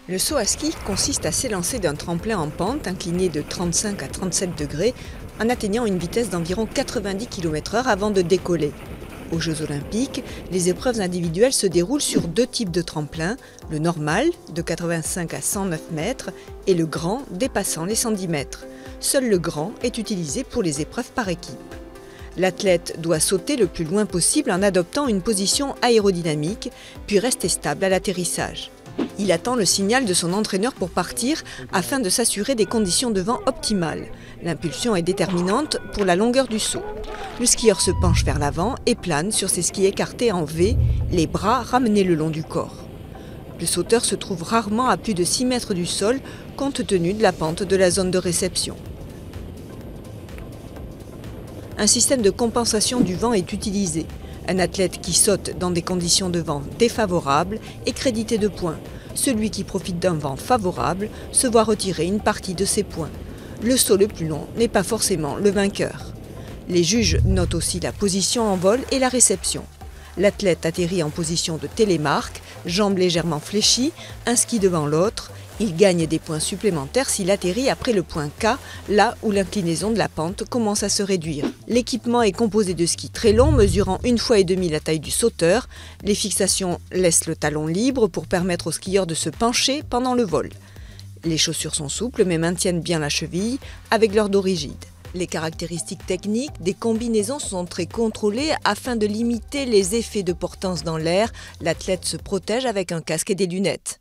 Le saut à ski consiste à s'élancer d'un tremplin en pente incliné de 35 à 37 degrés en atteignant une vitesse d'environ 90 km/h avant de décoller. Aux Jeux Olympiques, les épreuves individuelles se déroulent sur deux types de tremplins, le normal de 85 à 109 mètres et le grand dépassant les 110 mètres. Seul le grand est utilisé pour les épreuves par équipe. L'athlète doit sauter le plus loin possible en adoptant une position aérodynamique, puis rester stable à l'atterrissage. Il attend le signal de son entraîneur pour partir afin de s'assurer des conditions de vent optimales. L'impulsion est déterminante pour la longueur du saut. Le skieur se penche vers l'avant et plane sur ses skis écartés en V, les bras ramenés le long du corps. Le sauteur se trouve rarement à plus de 6 mètres du sol compte tenu de la pente de la zone de réception. Un système de compensation du vent est utilisé. Un athlète qui saute dans des conditions de vent défavorables est crédité de points. Celui qui profite d'un vent favorable se voit retirer une partie de ses points. Le saut le plus long n'est pas forcément le vainqueur. Les juges notent aussi la position en vol et la réception. L'athlète atterrit en position de télémarque, jambes légèrement fléchies, un ski devant l'autre. Il gagne des points supplémentaires s'il atterrit après le point K, là où l'inclinaison de la pente commence à se réduire. L'équipement est composé de skis très longs, mesurant 1,5 fois la taille du sauteur. Les fixations laissent le talon libre pour permettre au skieur de se pencher pendant le vol. Les chaussures sont souples mais maintiennent bien la cheville avec leur dos rigide. Les caractéristiques techniques des combinaisons sont très contrôlées afin de limiter les effets de portance dans l'air. L'athlète se protège avec un casque et des lunettes.